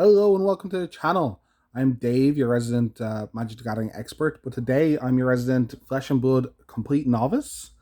Hello and welcome to the channel. I'm Dave, your resident Magic the Gathering expert, but today I'm your resident Flesh and Blood complete novice.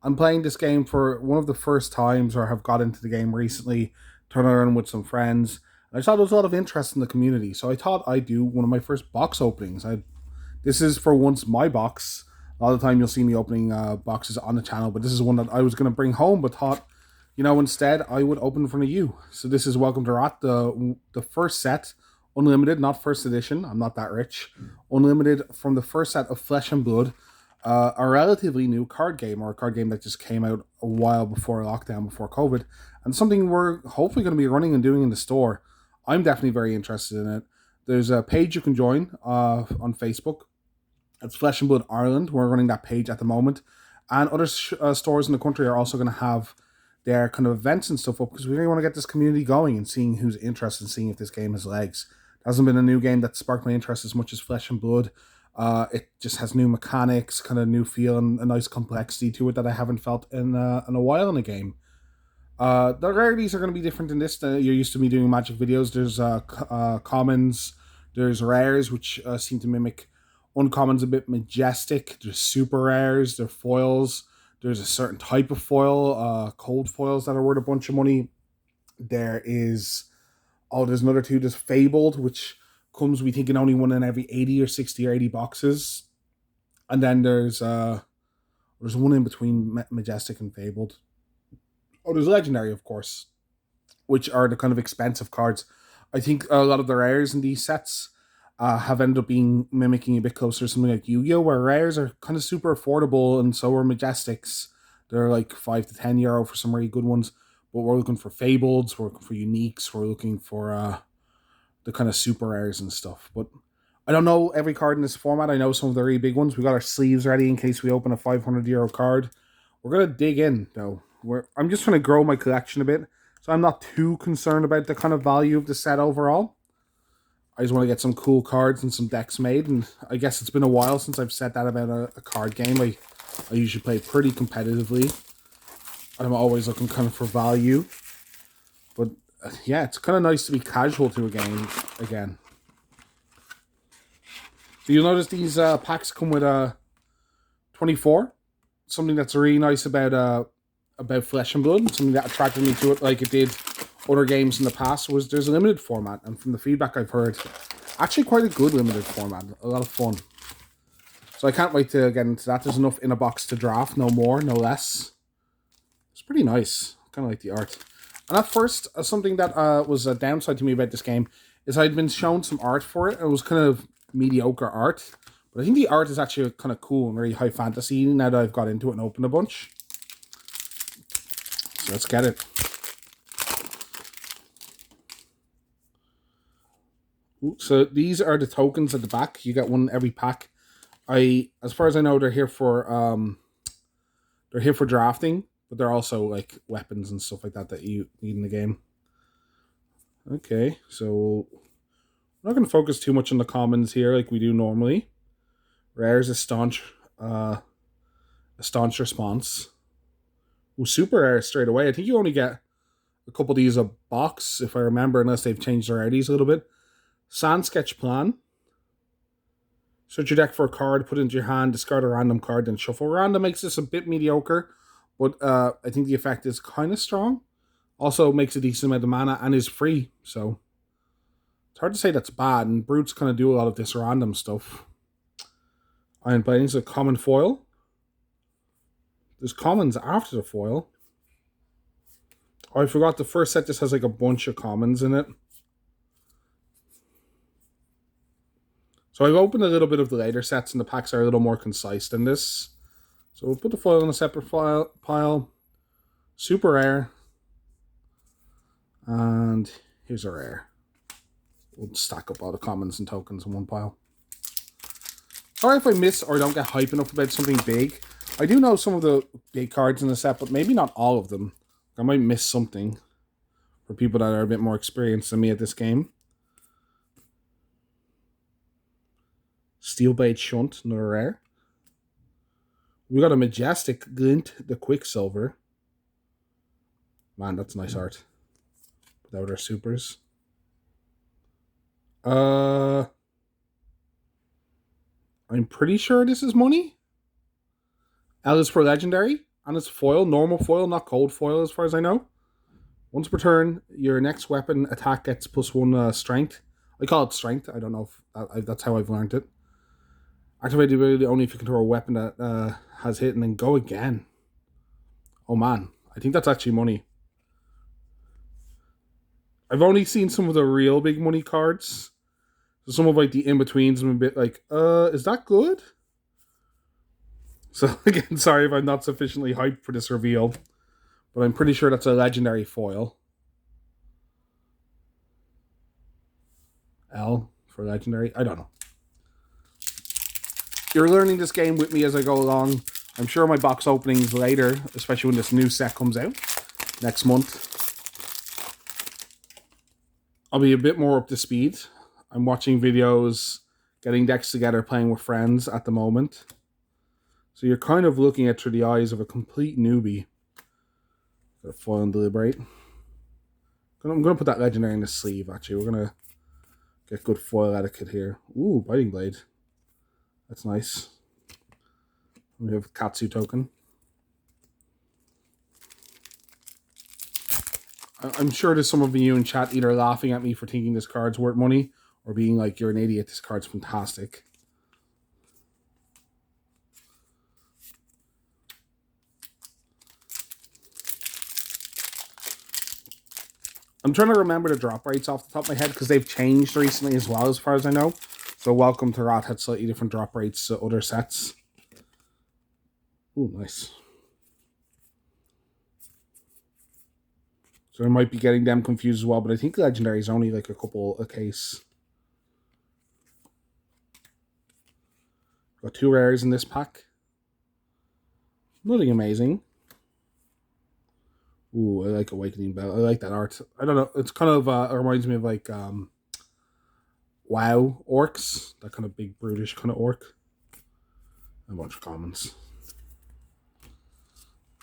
I'm playing this game for one of the first times, or have got into the game recently, turning around with some friends. And I saw there was a lot of interest in the community, so I thought I'd do one of my first box openings. This is for once my box. A lot of the time you'll see me opening boxes on the channel, but this is one that I was going to bring home, but thought, instead I would open in front of you. So this is Welcome to Rathe, the first set, unlimited, not first edition. I'm not that rich. Unlimited from the first set of Flesh and Blood, a relatively new card game, or a card game that just came out a while before lockdown, before COVID, and something we're hopefully going to be running and doing in the store. I'm definitely very interested in it. There's a page you can join on Facebook. It's Flesh and Blood Ireland. We're running that page at the moment. And other stores in the country are also going to have their kind of events and stuff up, because we really want to get this community going and seeing who's interested, and seeing if this game has legs. It hasn't been a new game that sparked my interest as much as Flesh and Blood. It just has new mechanics, kind of new feel, and a nice complexity to it that I haven't felt in a while in a game. The rarities are going to be different in this. You're used to me doing Magic videos. There's commons, there's rares, which seem to mimic uncommons a bit. Majestic, there's super rares, there's foils. There's a certain type of foil, cold foils that are worth a bunch of money. There's another two. There's Fabled, which comes, we think, in only one in every 80 or 60 or 80 boxes. And then there's one in between Majestic and Fabled. Oh, there's Legendary, of course, which are the kind of expensive cards. I think a lot of the rares in these sets have ended up being mimicking a bit closer to something like Yu-Gi-Oh, where rares are kind of super affordable, and so are Majestics. They're like €5 to €10 for some really good ones. But we're looking for Fableds, we're looking for Uniques, we're looking for the kind of super rares and stuff. But I don't know every card in this format. I know some of the really big ones. We got our sleeves ready in case we open a €500 card. We're going to dig in, though. I'm just trying to grow my collection a bit, so I'm not too concerned about the kind of value of the set overall. I just want to get some cool cards and some decks made, and I guess it's been a while since I've said that about a card game. I usually play pretty competitively. I'm always looking kind of for value. But yeah, it's kind of nice to be casual to a game again. So you'll notice these packs come with 24. Something that's really nice about Flesh and Blood, and something that attracted me to it, like it did other games in the past, was there's a limited format, and from the feedback I've heard, actually quite a good limited format, a lot of fun. So I can't wait to get into that. There's enough in a box to draft, no more, no less. It's pretty nice. Kind of like the art. And at first, something that was a downside to me about this game is I'd been shown some art for it. It was kind of mediocre art, but I think the art is actually kind of cool and very high fantasy now that I've got into it and opened a bunch. So let's get it. So these are the tokens at the back. You get one every pack. As far as I know, they're here for drafting, but they're also like weapons and stuff like that you need in the game. Okay, so I'm not going to focus too much on the commons here like we do normally. Rare's a staunch response. Ooh, super rare straight away. I think you only get a couple of these a box, if I remember, unless they've changed their rarities a little bit. Sand Sketch Plan. Search your deck for a card, put it into your hand, discard a random card, then shuffle. Random makes this a bit mediocre, but I think the effect is kind of strong. Also makes a decent amount of mana and is free, so it's hard to say that's bad, and Brutes kind of do a lot of this random stuff. Iron Blading's a common foil. There's commons after the foil. Oh, I forgot the first set just has like a bunch of commons in it. So I've opened a little bit of the later sets, and the packs are a little more concise than this. So we'll put the foil in a separate pile. Super rare. And here's a rare. We'll stack up all the commons and tokens in one pile. Sorry if I miss or don't get hype enough about something big. I do know some of the big cards in the set, but maybe not all of them. I might miss something for people that are a bit more experienced than me at this game. Steelblade Shunt, another rare. We got a Majestic Glint, the Quicksilver. Man, that's nice art. Without our supers. Uh, I'm pretty sure this is money. L is for legendary, and it's foil, normal foil, not cold foil, as far as I know. Once per turn, your next weapon attack gets +1 strength. I call it strength. I don't know if that's how I've learned it. Activate the ability only if you control a weapon that has hit, and then go again. Oh man, I think that's actually money. I've only seen some of the real big money cards. So some of like the in-betweens, I'm a bit like, is that good? So again, sorry if I'm not sufficiently hyped for this reveal, but I'm pretty sure that's a legendary foil. L for legendary. I don't know. You're learning this game with me as I go along. I'm sure my box openings later, especially when this new set comes out next month, I'll be a bit more up to speed. I'm watching videos, getting decks together, playing with friends at the moment. So you're kind of looking at through the eyes of a complete newbie. Got a foil and deliberate. I'm going to put that legendary in the sleeve, actually. We're going to get good foil etiquette here. Ooh, Biting Blade. That's nice. We have a Katsu token. I'm sure there's some of you in chat either laughing at me for thinking this card's worth money or being like, you're an idiot, this card's fantastic. I'm trying to remember the drop rates off the top of my head because they've changed recently as well, as far as I know. So welcome to Rathe had slightly different drop rates to other sets. Ooh, nice. So I might be getting them confused as well, but I think Legendary is only like a couple a case. Got 2 rares in this pack. Nothing amazing. Ooh, I like Awakening Bell. I like that art. I don't know. It's kind of it reminds me of like WoW orcs. That kind of big brutish kind of orc. A bunch of commons.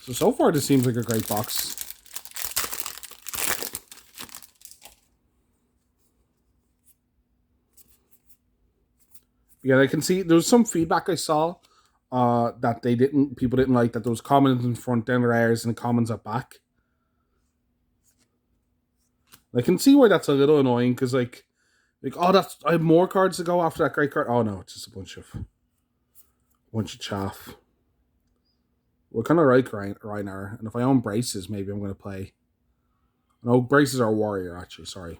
So far this seems like a great box. Yeah, I can see there was some feedback I saw that people didn't like that there was commons in front, then rares, and commons at back. I can see why that's a little annoying because like oh, I have more cards to go after that great card. Oh no, it's just a bunch of chaff. We're kind of like Reiner, and if I own braces, maybe I'm going to play. No, braces are warrior actually. Sorry.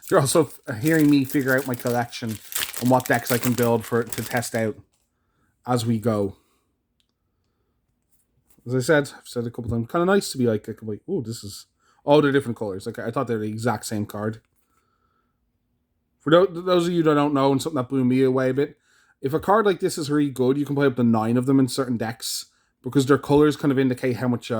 You're also hearing me figure out my collection and what decks I can build to test out as we go. As I said, I've said a couple times, kind of nice to be like, oh, this is... Oh, they're different colors. Like I thought they were the exact same card. For those of you that don't know, and something that blew me away a bit, if a card like this is really good, you can play up to 9 of them in certain decks because their colors kind of indicate how much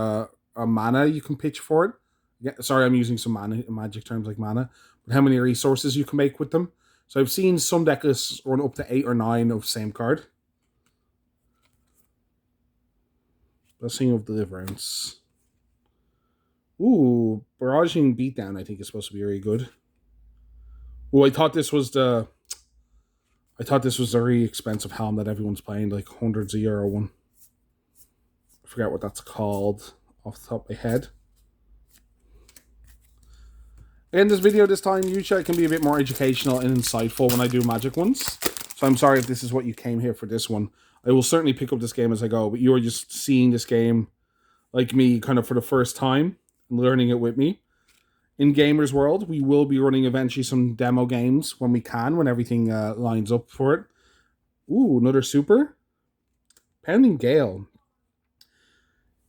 mana you can pitch for it. Yeah, sorry, I'm using some magic terms like mana, but how many resources you can make with them. So I've seen some decks run up to 8 or 9 of the same card. Blessing of Deliverance. Ooh, Barraging Beatdown I think is supposed to be very good. Oh, I thought this was the really expensive helm that everyone's playing, like hundreds of euro one. I forget what that's called off the top of my head. In this video this time, usually I can be a bit more educational and insightful when I do Magic ones. So I'm sorry if this is what you came here for this one. I will certainly pick up this game as I go, but you are just seeing this game like me kind of for the first time and learning it with me. In Gamers World, we will be running eventually some demo games when we can, when everything lines up for it. Ooh, another super. Pounding Gale.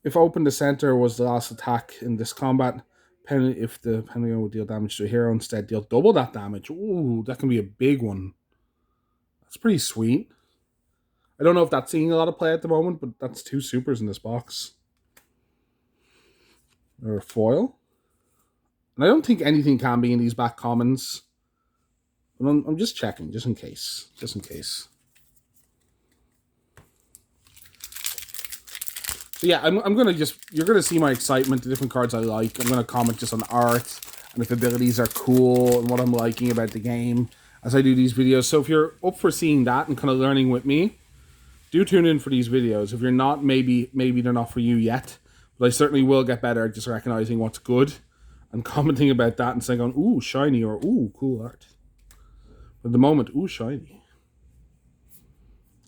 If open to center was the last attack in this combat, if the Pounding Gale would deal damage to a hero, instead deal double that damage. Ooh, that can be a big one. That's pretty sweet. I don't know if that's seeing a lot of play at the moment, but that's 2 supers in this box. Or a foil. And I don't think anything can be in these back commons. But I'm just checking, just in case. Just in case. So yeah, I'm going to just... You're going to see my excitement, the different cards I like. I'm going to comment just on art and if abilities are cool and what I'm liking about the game as I do these videos. So if you're up for seeing that and kind of learning with me, do tune in for these videos. If you're not, maybe they're not for you yet, but I certainly will get better at just recognizing what's good and commenting about that and saying, ooh, shiny, or ooh, cool art. But at the moment, ooh, shiny.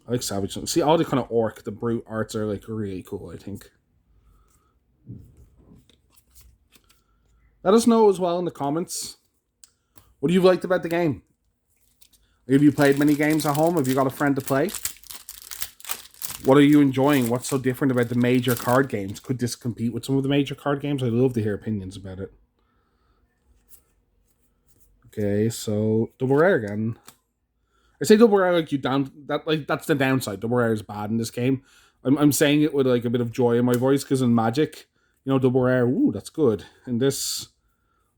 I like Savage. See, all the kind of orc, the brute arts are like really cool, I think. Let us know as well in the comments. What do you liked about the game? Have you played many games at home? Have you got a friend to play? What are you enjoying? What's so different about the major card games? Could this compete with some of the major card games? I'd love to hear opinions about it. Okay, so double rare again. I say double rare like you down that like that's the downside. Double rare is bad in this game. I'm saying it with like a bit of joy in my voice because in Magic, double rare, ooh, that's good. In this,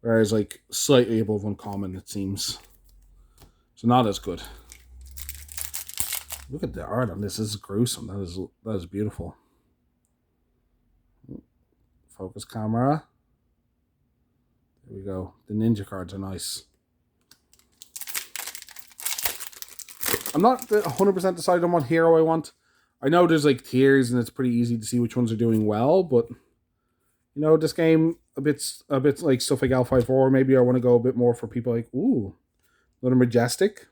rare is like slightly above uncommon, it seems. So not as good. Look at the art on this. This is gruesome. That is beautiful. Focus camera. There we go. The ninja cards are nice. I'm not 100% decided on what hero I want. I know there's like tiers and it's pretty easy to see which ones are doing well, but this game a bit like stuff like L54. Maybe I want to go a bit more for people like another Majestic.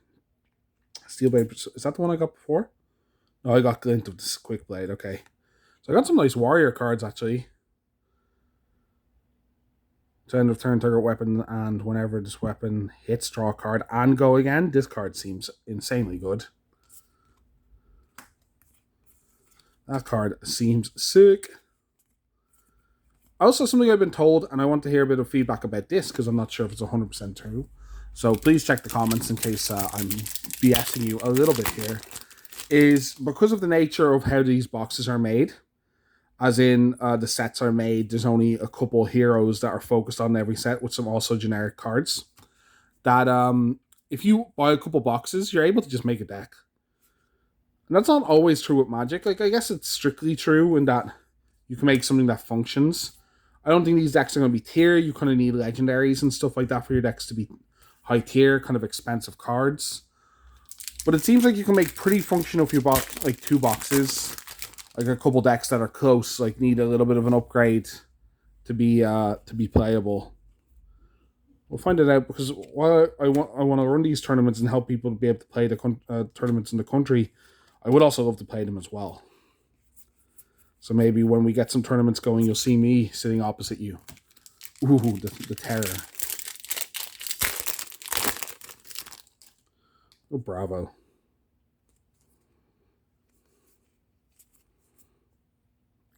Steelblade. Is that the one I got before? No, I got Glint of this Quick Blade. Okay, so I got some nice warrior cards actually. So end of turn, target weapon, and whenever this weapon hits, draw a card and go again. This card seems insanely good. That card seems sick. Also, something I've been told, and I want to hear a bit of feedback about this because I'm not sure if it's 100% true. So please check the comments in case I'm BSing you a little bit here. Is because of the nature of how these boxes are made, as in the sets are made, there's only a couple heroes that are focused on every set with some also generic cards. That if you buy a couple boxes, you're able to just make a deck. And that's not always true with Magic. Like, I guess it's strictly true in that you can make something that functions. I don't think these decks are going to be tier. You kind of need legendaries and stuff like that for your decks to be high tier, kind of expensive cards. But it seems like you can make pretty functional if you bought like two boxes. Like a couple decks that are close, like need a little bit of an upgrade to be playable. We'll find it out because while I want to run these tournaments and help people to be able to play the tournaments in the country, I would also love to play them as well. So maybe when we get some tournaments going, you'll see me sitting opposite you. Ooh, the terror. Oh, bravo.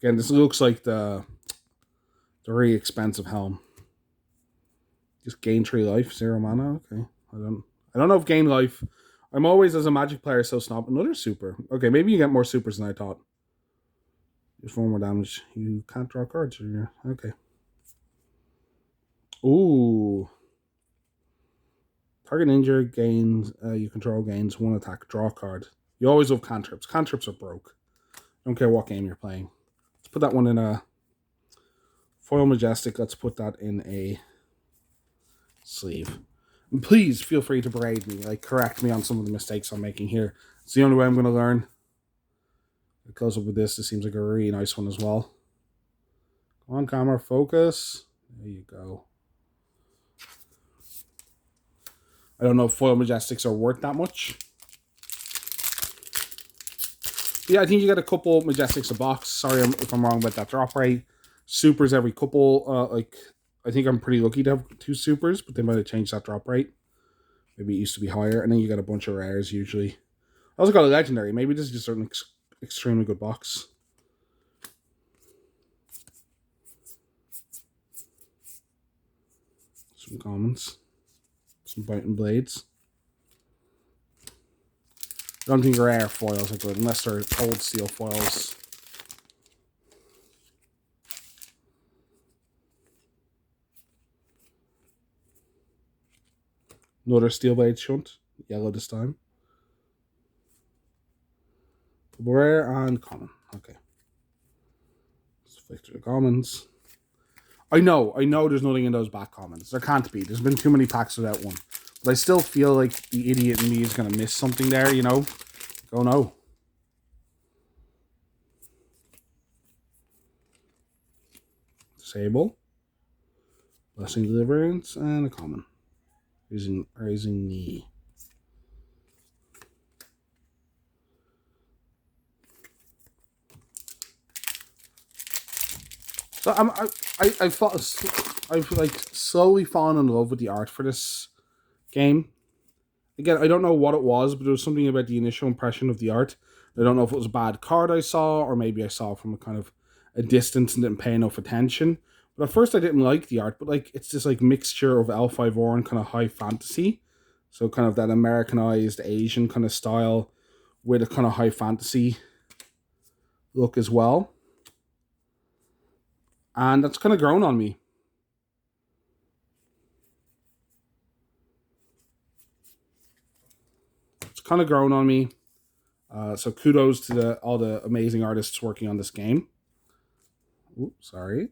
Again, this looks like the very expensive helm. Just gain 3 life, 0 mana. Okay, I don't know if gain life. I'm always, as a Magic player, so snob. Another super. Okay, maybe you get more supers than I thought. Just 1 more damage. You can't draw cards. Okay. Ooh. Target injured gains. You control gains 1 attack. Draw card. You always love cantrips. Cantrips are broke. Don't care what game you're playing. Let's put that one in a foil majestic. Let's put that in a sleeve. And please feel free to berate me, like correct me on some of the mistakes I'm making here. It's the only way I'm going to learn. It goes up with this. This seems like a really nice one as well. Come on, camera, focus. There you go. I don't know if foil majestics are worth that much. Yeah, I think you get a couple majestics a box. Sorry if I'm wrong about that drop rate. Supers every couple. I think I'm pretty lucky to have 2 supers, but they might have changed that drop rate. Maybe it used to be higher. And then you get a bunch of rares usually. I also got a legendary. Maybe this is just an extremely good box. Some commons. Some biting blades. I don't think rare foils are good unless they're old steel foils. Another steel blade shunt. Yellow this time. Rare and common. Okay. Let's flick through the commons. I know there's nothing in those back comments. There can't be. There's been too many packs without one. But I still feel like the idiot in me is going to miss something there, you know? Oh no. Disable. Blessing Deliverance and a common. Raising knee. So I've like slowly fallen in love with the art for this game. Again, I don't know what it was, but there was something about the initial impression of the art. I don't know if it was a bad card I saw, or maybe I saw it from a kind of a distance and didn't pay enough attention. But at first I didn't like the art, but like it's this like mixture of L5R and kind of high fantasy. So kind of that Americanized Asian kind of style with a kind of high fantasy look as well. And that's kind of grown on me. It's kind of grown on me. So kudos to all the amazing artists working on this game. Oops, sorry.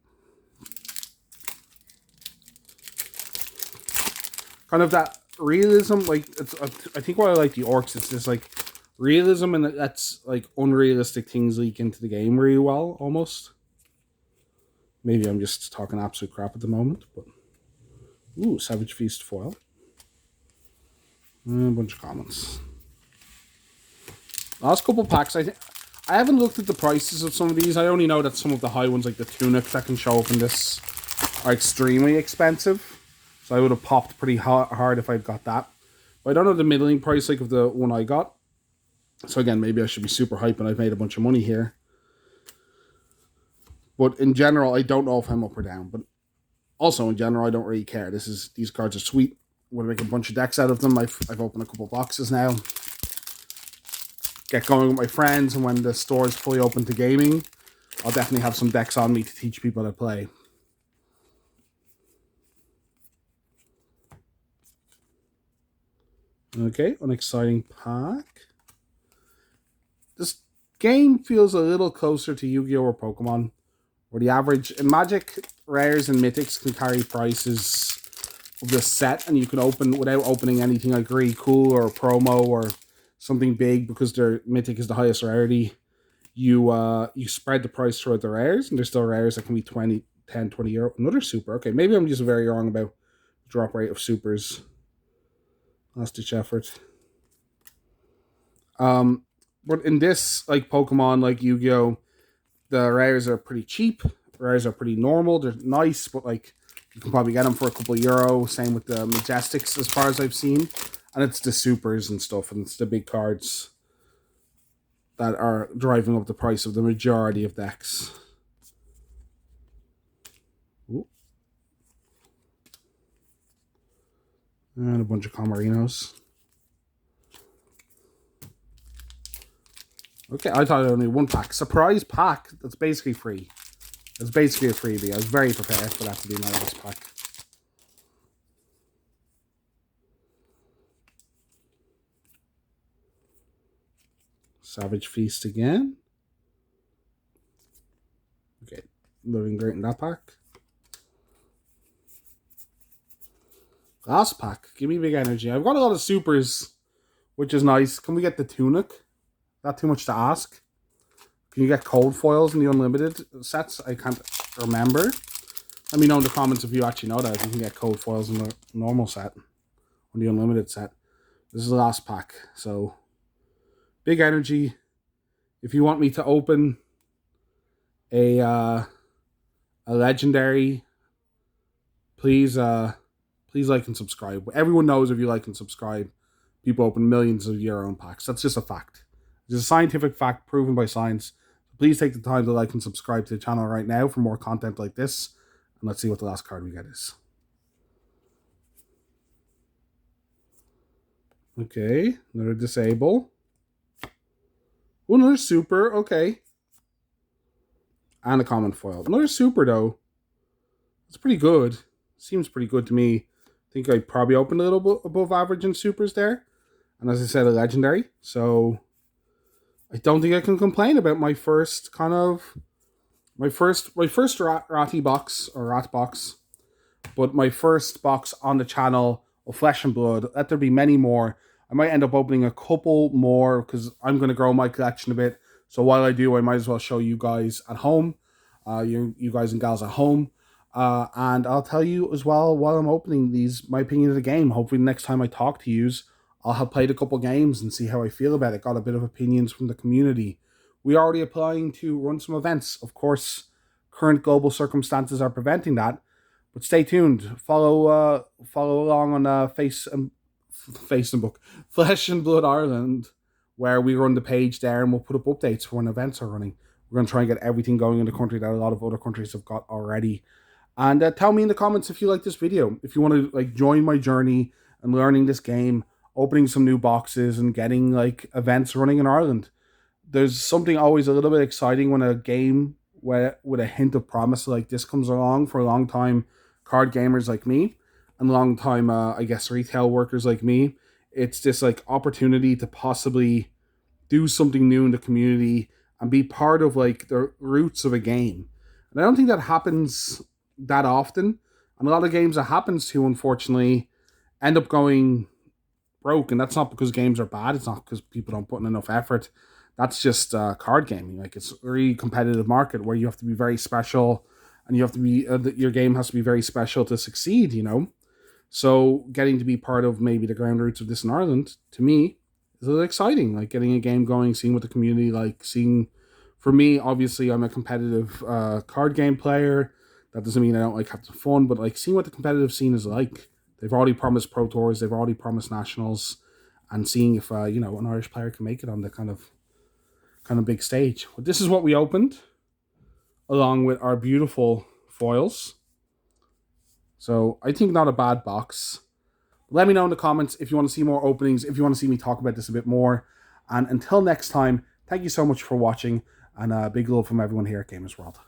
Kind of that realism, like I think what I like the orcs, it's this like realism, and that's like unrealistic things leak into the game really well, almost. Maybe I'm just talking absolute crap at the moment, but ooh, Savage Feast foil. And a bunch of comments. Last couple packs, I haven't looked at the prices of some of these. I only know that some of the high ones, like the tunic that can show up in this, are extremely expensive. So I would have popped pretty hard if I'd got that. But I don't know the middling price like of the one I got. So again, maybe I should be super hype and I've made a bunch of money here. But in general, I don't know if I'm up or down. But also in general, I don't really care. These cards are sweet. I'm going to make a bunch of decks out of them. I've opened a couple boxes now. Get going with my friends, and when the store is fully open to gaming, I'll definitely have some decks on me to teach people how to play. Okay, an exciting pack. This game feels a little closer to Yu-Gi-Oh! Or Pokemon, where the average in Magic, rares and mythics can carry prices of this set, and you can open without opening anything like really cool or a promo or something big, because their mythic is the highest rarity. You spread the price throughout the rares, and there's still rares that can be 20 euro. Another super. Okay, maybe I'm just very wrong about the drop rate of supers. Last ditch effort. But in this, like Pokemon, like Yu-Gi-Oh!, the rares are pretty cheap. Rares are pretty normal. They're nice, but like you can probably get them for a couple of euro. Same with the Majestics, as far as I've seen. And it's the supers and stuff, and it's the big cards that are driving up the price of the majority of decks. Ooh. And a bunch of Comarinos. Okay, I thought only one pack. Surprise pack that's basically free. It's basically a freebie. I was very prepared for that to be my last pack. Savage Feast again. Okay, looking great in that pack. Last pack. Give me big energy. I've got a lot of supers, which is nice. Can we get the tunic? Not too much to ask. Can you get cold foils in the unlimited sets? I can't remember. Let me know in the comments if you actually know that. If you can get cold foils in the normal set. On the unlimited set. This is the last pack. So, big energy. If you want me to open a legendary, please like and subscribe. Everyone knows if you like and subscribe, people open millions of your own packs. That's just a fact. It's a scientific fact proven by science. Please take the time to like and subscribe to the channel right now for more content like this. And let's see what the last card we get is. Okay, another disable. Oh, another super. Okay. And a common foil. Another super, though. It's pretty good. Seems pretty good to me. I think I probably opened a little bit above average in supers there. And as I said, a legendary. So I don't think I can complain about my first kind of My first Rathe box or Rat box, but my first box on the channel of Flesh and Blood. Let there be many more. I might end up opening a couple more because I'm going to grow my collection a bit. So while I do, I might as well show you guys at home, you guys and gals at home. And I'll tell you as well while I'm opening these my opinion of the game. Hopefully, the next time I talk to yous, I'll have played a couple games and see how I feel about it. Got a bit of opinions from the community. We are already applying to run some events. Of course, current global circumstances are preventing that, but stay tuned. Follow along on Facebook, Flesh and Blood Ireland, where we run the page there, and we'll put up updates for when events are running. We're going to try and get everything going in the country that a lot of other countries have got already. And tell me in the comments if you like this video. If you want to like join my journey and learning this game, opening some new boxes, and getting like events running in Ireland. There's something always a little bit exciting when a game with a hint of promise like this comes along. For a long time card gamers like me, and long time I guess retail workers like me, it's this like opportunity to possibly do something new in the community and be part of like the roots of a game. And I don't think that happens that often. And a lot of games that happens to, unfortunately, end up going broke. And that's not because games are bad. It's not because people don't put in enough effort. That's just card gaming. Like, it's a really competitive market where you have to be very special, and you have to be your game has to be very special to succeed. So getting to be part of maybe the ground roots of this in Ireland, to me, is a little exciting. Like getting a game going, seeing what the community like, seeing. For me, obviously, I'm a competitive card game player. That doesn't mean I don't like having fun, but like seeing what the competitive scene is like. They've already promised Pro Tours, they've already promised Nationals, and seeing if an Irish player can make it on the kind of big stage. But this is what we opened, along with our beautiful foils. So I think not a bad box. Let me know in the comments if you want to see more openings, if you want to see me talk about this a bit more. And until next time, thank you so much for watching, and big love from everyone here at Gamers World.